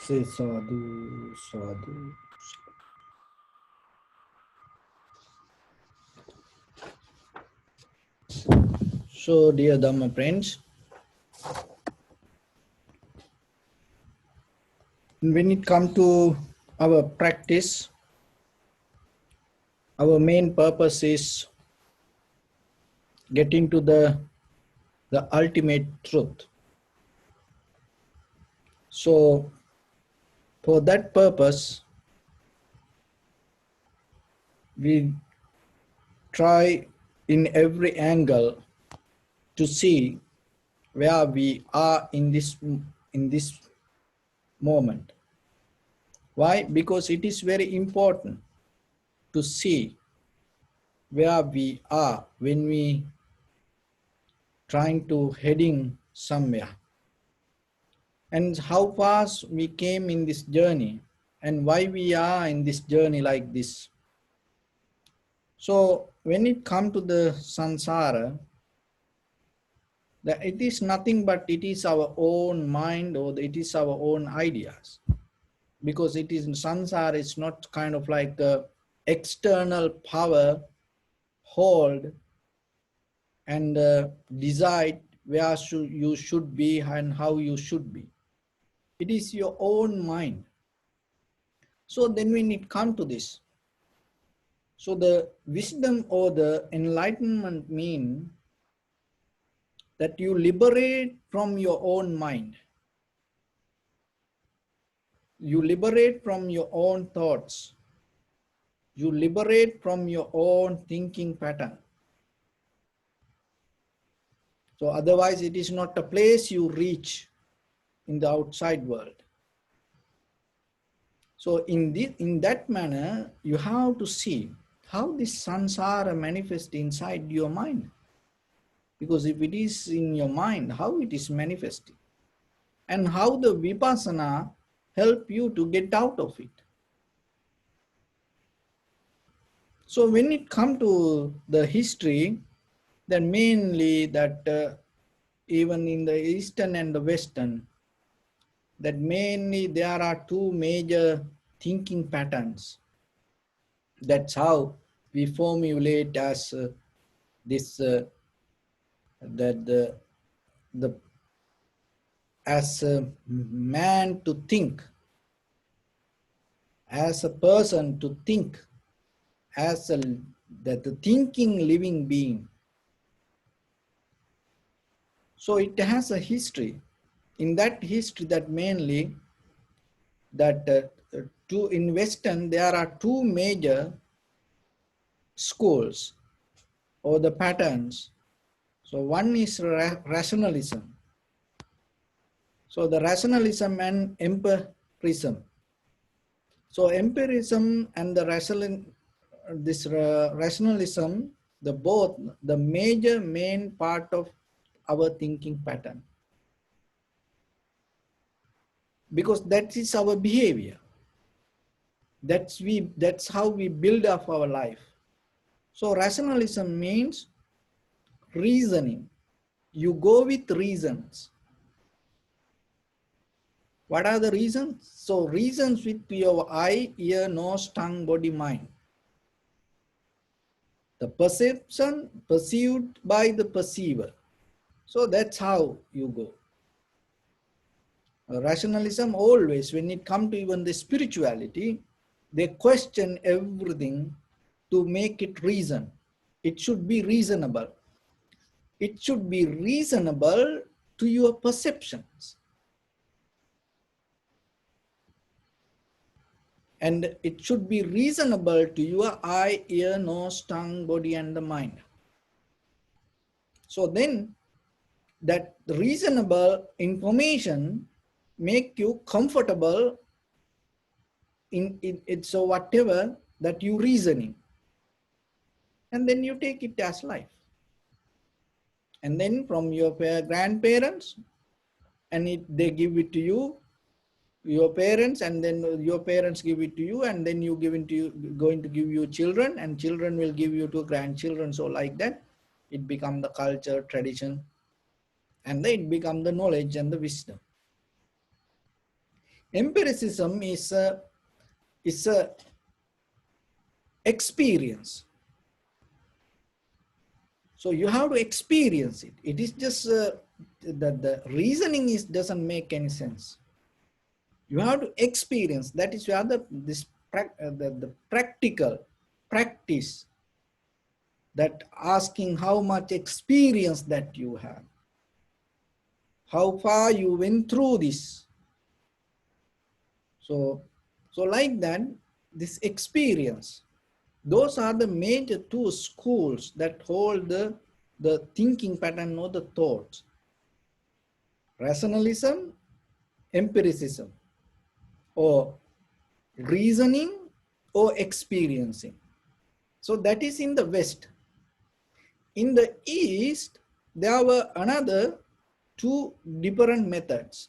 Say sadhu, sadhu. So, dear Dharma friends, when it comes to our practice, our main purpose is getting to the ultimate truth. So, for that purpose, we try in every angle to see where we are in this moment. Why? Because it is very important to see where we are when we trying to heading somewhere, and how fast we came in this journey and why we are in this journey like this. So when it comes to the samsara, that it is nothing but it is our own mind, or it is our own ideas, because it is samsara is not kind of like a external power hold and decide where you should be and how you should be. It is your own mind. So then when it comes to this, so the wisdom or the enlightenment mean that you liberate from your own mind. You liberate from your own thoughts. You liberate from your own thinking pattern. So otherwise it is not a place you reach in the outside world. So in that manner, you have to see how this samsara manifests inside your mind. Because if it is in your mind, how it is manifesting, and how the vipassana help you to get out of it. So when it come to the history, then mainly that even in the Eastern and the Western, that mainly there are two major thinking patterns. That's how we formulate as this that the as a man to think, as a person to think, as a that the thinking living being. So it has a history. In that history, that mainly that in Western there are two major schools or the patterns. So one is rationalism. So the rationalism and empirism. So empirism and the rationalism, the both the major main part of our thinking pattern, because that is our behavior. That's how we build up our life. So rationalism means reasoning. You go with reasons. What are the reasons? So reasons with your eye, ear, nose, tongue, body, mind. The perception perceived by the perceiver. So that's how you go. Rationalism always, when it comes to even the spirituality, they question everything to make it reason. It should be reasonable. It should be reasonable to your perceptions. And it should be reasonable to your eye, ear, nose, tongue, body, and the mind. So then that reasonable information make you comfortable in it. So whatever that you reasoning, and then you take it as life. And then from your grandparents, and they give it to you, your parents, and then your parents give it to you, and then you give it to you, going to give you children, and children will give you to grandchildren. So like that, it become the culture, tradition, and then it become the knowledge and the wisdom. Empiricism is a experience. So you have to experience it. It is just the reasoning doesn't make any sense. You have to experience. That is where the practical practice, that asking how much experience that you have, how far you went through this. So like that, this experience, those are the major two schools that hold the thinking pattern or the thoughts. Rationalism, empiricism, or reasoning or experiencing. So that is in the West. In the East, there were another two different methods.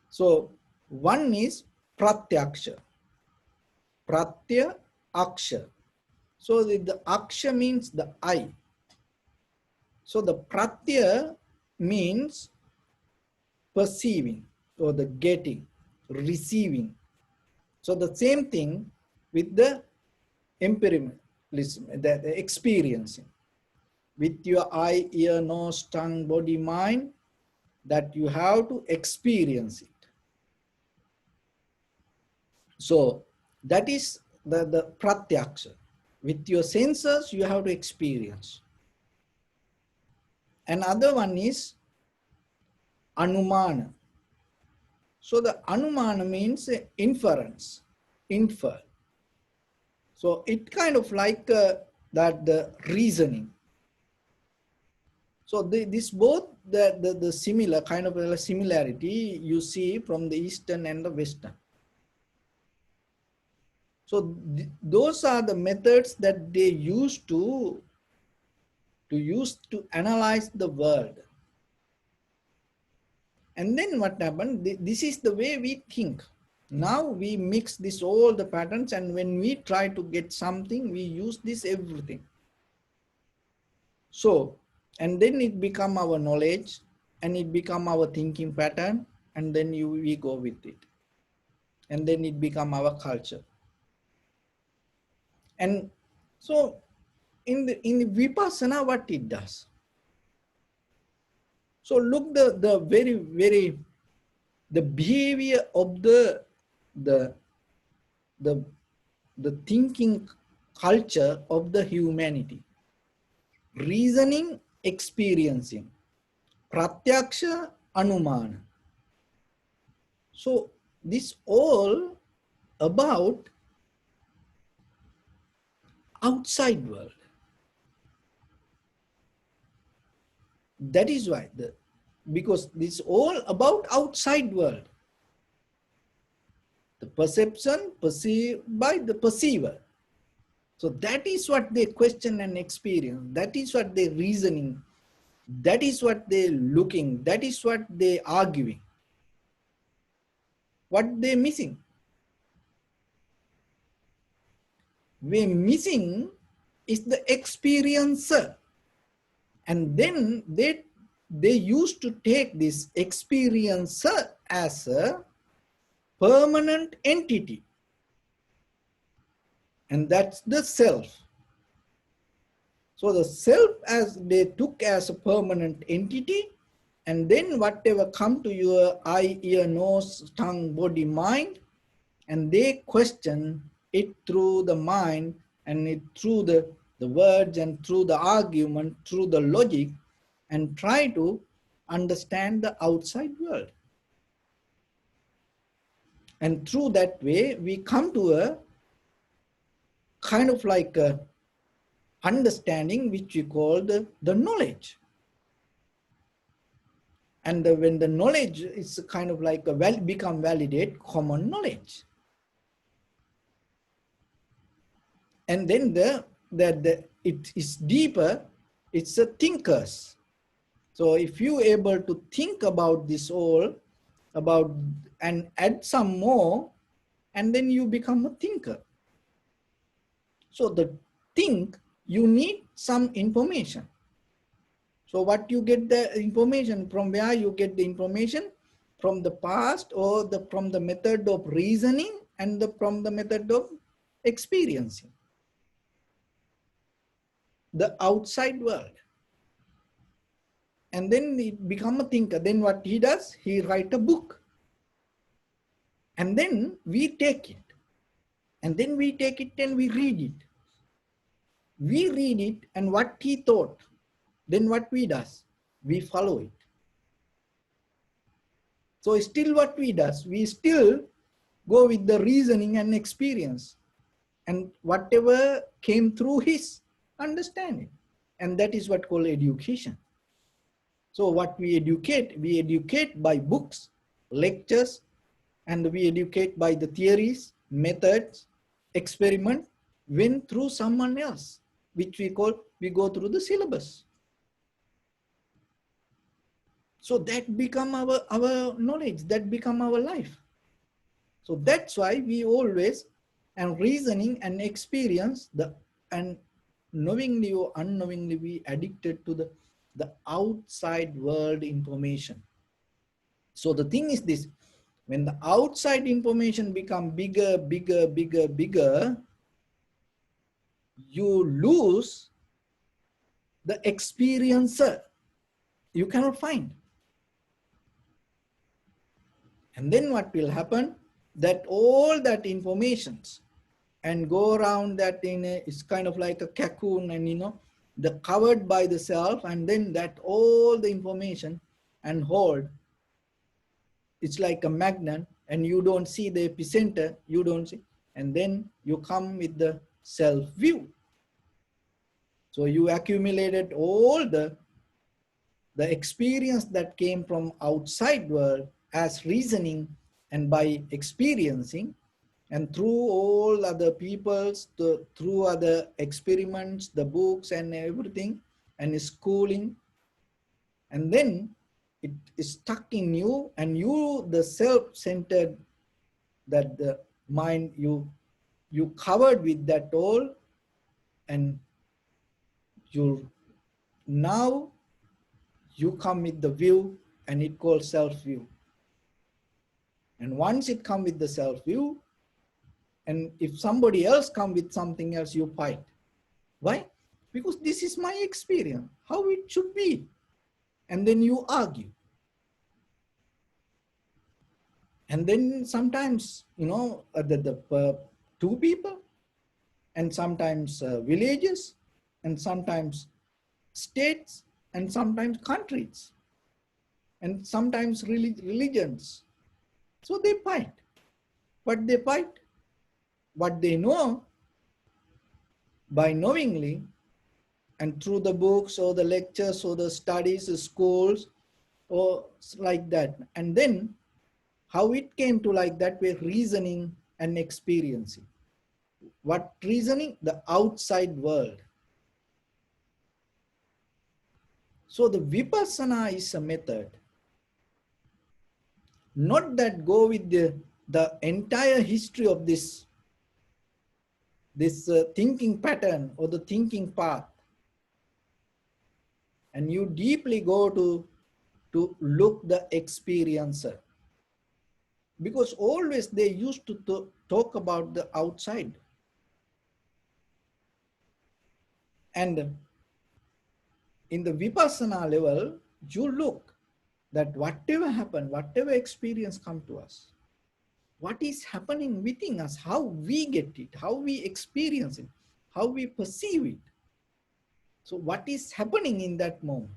So one is pratyaksha. Pratyaksha. So the aksha means the eye. So the pratya means perceiving or the getting, receiving. So the same thing with the empiricism, the experiencing. With your eye, ear, nose, tongue, body, mind, that you have to experience it. So that is the pratyaksha. With your senses, you have to experience. Another one is anumana. So the anumana means inference, infer. So it kind of like that the reasoning. So this both the similar kind of a similarity you see from the Eastern and the Western. So those are the methods that they use to analyze the world. And then what happened? This is the way we think. Now we mix this all the patterns, and when we try to get something, we use this everything. So, and then it become our knowledge, and it become our thinking pattern, and then we go with it. And then it become our culture. And so in the Vipassana, what it does. So look the very the behavior of the thinking culture of the humanity. Reasoning, experiencing. Pratyaksha, anumana. So this all about outside world. That is why because this all about outside world. The perception perceived by the perceiver. So that is what they question and experience. That is what they reasoning. That is what they looking. That is what they arguing. What they missing? We're missing is the experiencer. And then they used to take this experiencer as a permanent entity. And that's the self. So the self as they took as a permanent entity, and then whatever come to your eye, ear, nose, tongue, body, mind, and they question it through the mind and it through the words and through the argument, through the logic, and try to understand the outside world. And through that way, we come to a kind of like a understanding which we call the knowledge. And when the knowledge is kind of like become validate common knowledge. And then it is deeper, it's a thinkers. So if you able to think about this all, about and add some more, and then you become a thinker. So the think, you need some information. So what you get the information, from where you get the information? from the past, or from the method of reasoning, and from the method of experiencing the outside world. And then he become a thinker. Then what he does, he write a book, and then we take it, and then we take it and we read it. We read it, and what he thought, then what we does, we follow it. So still what we does, we still go with the reasoning and experience, and whatever came through his understanding. And that is what called education. So what we educate by books, lectures, and we educate by the theories, methods, experiment, when through someone else, which we go through the syllabus. So that become our knowledge, that become our life. So that's why we always, and reasoning and experience, and knowingly or unknowingly, we addicted to the outside world information. So the thing is this, when the outside information become bigger, you lose the experiencer. You cannot find. And then what will happen? That all that informations and go around that it's kind of like a cocoon, and the covered by the self, and then that all the information and hold, it's like a magnet, and you don't see the epicenter, you don't see, and then you come with the self view. So you accumulated all the experience that came from outside world as reasoning and by experiencing, and through all other people's, through other experiments, the books and everything, and schooling, and then it is stuck in you, and you, the self-centered, that the mind, you covered with that all, and now you come with the view, and it called self-view. And once it come with the self-view, and if somebody else come with something else, you fight. Why? Because this is my experience, how it should be. And then you argue. And then sometimes, two people, and sometimes villages, and sometimes states, and sometimes countries, and sometimes religions. So they fight. But they fight what they know by knowingly, and through the books or the lectures or the studies, the schools, or like that. And then how it came to like that way, reasoning and experiencing. What reasoning? The outside world. So the vipassana is a method, not that go with the entire history of this thinking pattern or the thinking path, and you deeply go to look the experiencer. Because always they used to talk about the outside. And in the vipassana level, you look that whatever happened, whatever experience come to us, what is happening within us, how we get it, how we experience it, how we perceive it. So what is happening in that moment?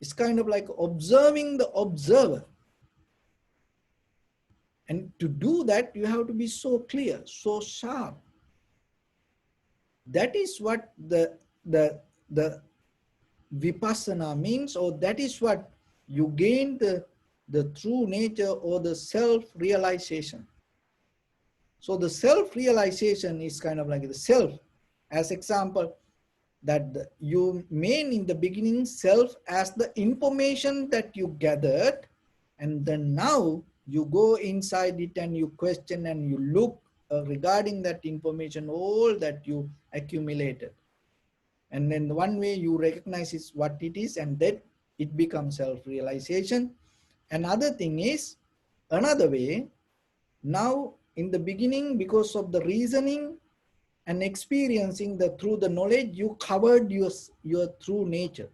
It's kind of like observing the observer. And to do that, you have to be so clear, so sharp. That is what the vipassana means, or that is what you gain the true nature or the self-realization. So the self-realization is kind of like the self, as example, that you mean in the beginning self as the information that you gathered, and then now you go inside it and you question and you look regarding that information, all that you accumulated. And then one way you recognize is what it is, and that it becomes self-realization. Another thing is, another way, now in the beginning, because of the reasoning and experiencing the through the knowledge, you covered your true nature.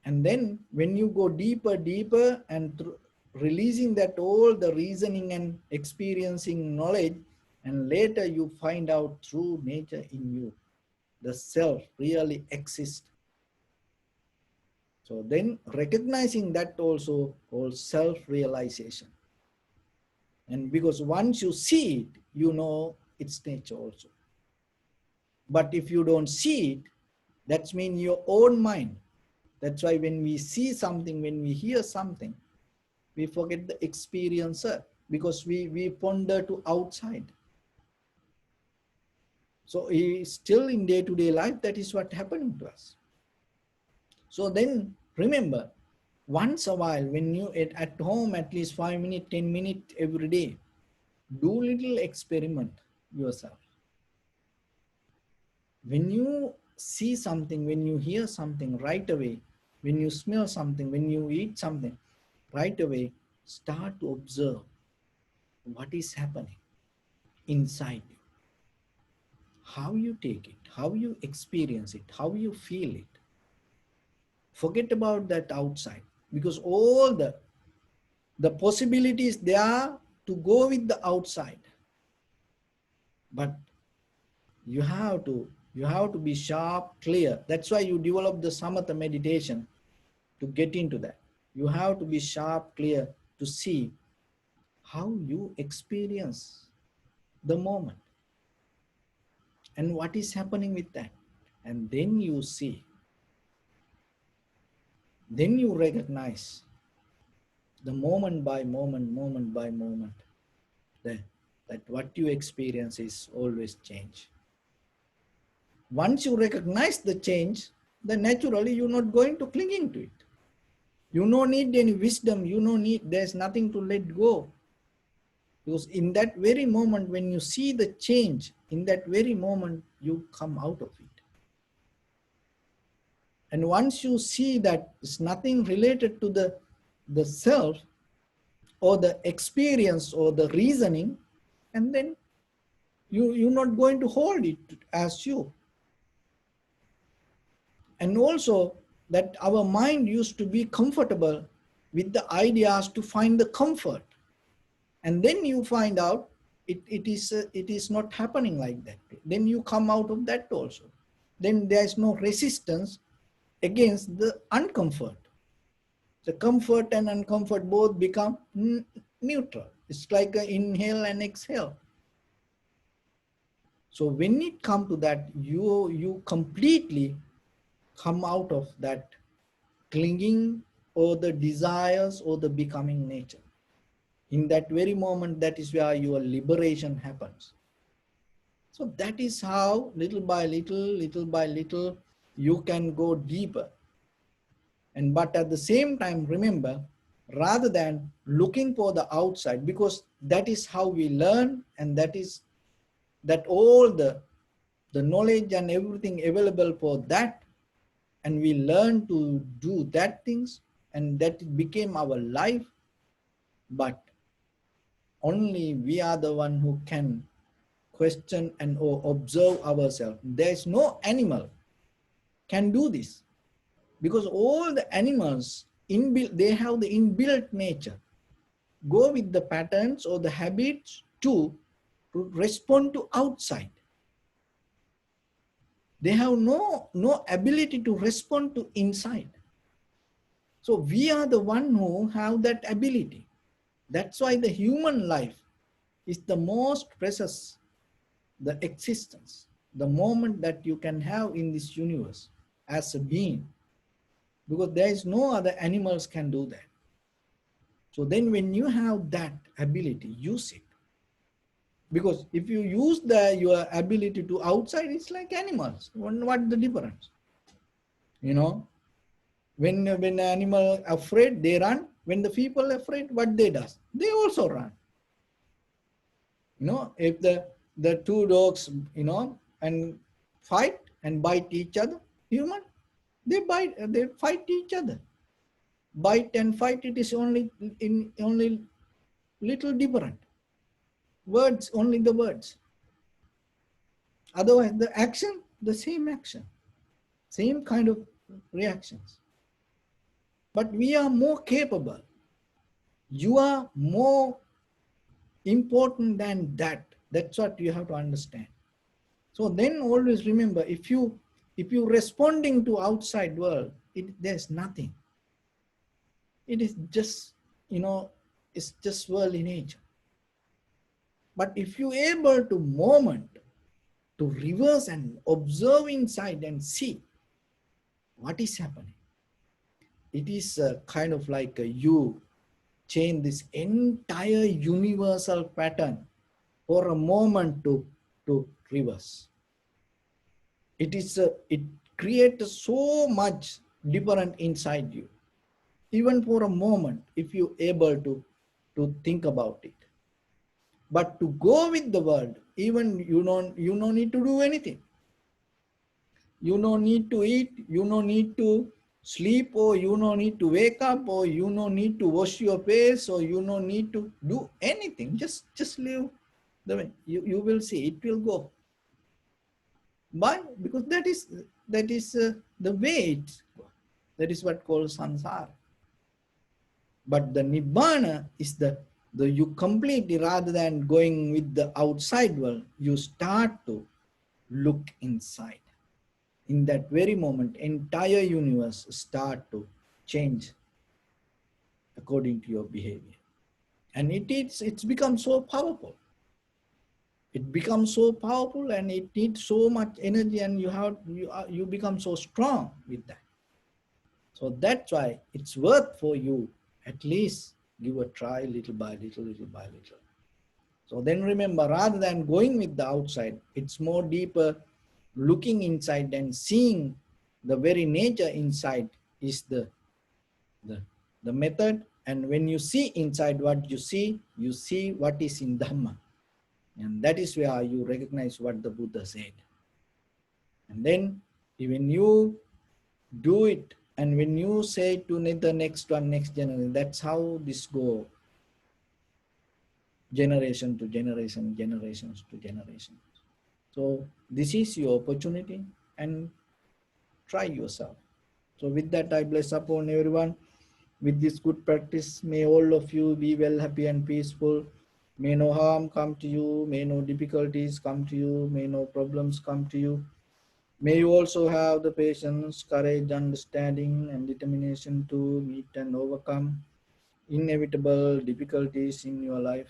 And then when you go deeper and releasing that all the reasoning and experiencing knowledge, and later you find out true nature in you, the self really exists. So then recognizing that also called self-realization. And because once you see it, you know its nature also. But if you don't see it, that means your own mind. That's why when we see something, when we hear something, we forget the experiencer because we ponder to outside. So still in day-to-day life, that is what happening to us. So then remember, once a while, when you at home, at least 5 minutes, 10 minutes every day, do little experiment yourself. When you see something, when you hear something, right away, when you smell something, when you eat something, right away, start to observe what is happening inside you. How you take it, how you experience it, how you feel it. Forget about that outside, because all the possibilities there to go with the outside. But you have to be sharp, clear. That's why you develop the samatha meditation to get into that. You have to be sharp, clear to see how you experience the moment and what is happening with that. And then you see, then you recognize the moment by moment, that, that what you experience is always change. Once you recognize the change, then naturally you're not going to clinging to it. You don't need any wisdom, there's nothing to let go. Because in that very moment, when you see the change, in that very moment, you come out of it. And once you see that it's nothing related to the self or the experience or the reasoning, and then you're not going to hold it as you. And also that our mind used to be comfortable with the ideas to find the comfort. And then you find out it is not happening like that. Then you come out of that also. Then there is no resistance against the uncomfort. The comfort and uncomfort both become neutral. It's like an inhale and exhale. So when it comes to that, you completely come out of that clinging or the desires or the becoming nature. In that very moment, that is where your liberation happens. So that is how little by little, you can go deeper. And but at the same time, remember, rather than looking for the outside, because that is how we learn, and that is that all the knowledge and everything available for that, and we learn to do that things, and that became our life. But only we are the one who can question and or observe ourselves. There is no animal can do this, because all the animals inbuilt, they have the inbuilt nature, go with the patterns or the habits to respond to outside. They have no ability to respond to inside. So we are the one who have that ability. That's why the human life is the most precious, the existence, the moment that you can have in this universe as a being, because there is no other animals can do that. So then when you have that ability, use it. Because if you use your ability to outside, it's like animals. What the difference? You know, when the animal afraid, they run. When the people afraid, what they does? They also run. You know, if the two dogs, and fight and bite each other, human, they fight each other. bite and fight, it is only little different. Words, only the words. Otherwise, the action, the same action, same kind of reactions. But we are more capable. You are more important than that. That's what you have to understand. So then always remember, if you responding to outside world, there's nothing. It is just, it's just worldly nature. But if you able to moment, to reverse and observe inside and see what is happening, it is a kind of like you change this entire universal pattern for a moment to reverse. It creates so much different inside you, even for a moment, if you able to think about it. But to go with the world, even you don't need to do anything. You don't need to eat, you don't need to sleep, or you don't need to wake up, or you don't need to wash your face, or you don't need to do anything. Just live the way you will see it will go. Why? Because that is the way it goes. That is what called sansara. But the nibbana is the you completely, rather than going with the outside world, you start to look inside. In that very moment, entire universe start to change according to your behavior. And it's become so powerful. It becomes so powerful, and it needs so much energy, and you become so strong with that. So that's why it's worth for you at least give a try, little by little, little by little. So then remember, rather than going with the outside, it's more deeper looking inside and seeing the very nature inside is the, the method. And when you see inside what you see what is in Dharma. And that is where you recognize what the Buddha said. And then when you do it, and when you say to the next one, next generation, that's how this go, generation to generation, generations to generations. So this is your opportunity, and try yourself. So with that, I bless upon everyone. With this good practice, may all of you be well, happy and peaceful. May no harm come to you. May no difficulties come to you. May no problems come to you. May you also have the patience, courage, understanding, and determination to meet and overcome inevitable difficulties in your life.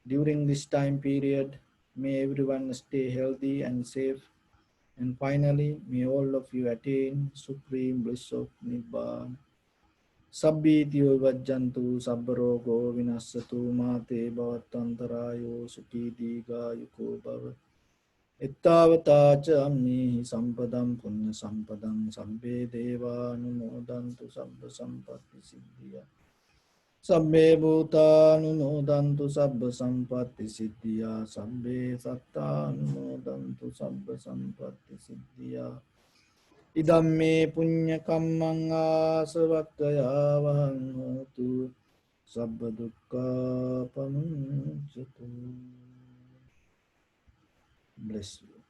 During this time period, may everyone stay healthy and safe. And finally, may all of you attain supreme bliss of Nibbana. Sabbitiyo vajjantu sabbarogo vinassatu mate bhavatantarayo sukhi diga yuko bhavat. Ittavata cha amnihi sampadam punya sampadam sabbe deva anumodantu sabba sampatti siddhya. Sabbe bhuta anumodantu sabba sampatti siddhya. Sabbe satta anumodantu sabba sampatti siddhya. Idam me punya kammang asavattaya vahang hotu sabba dukkha pamuncatu. Bless you.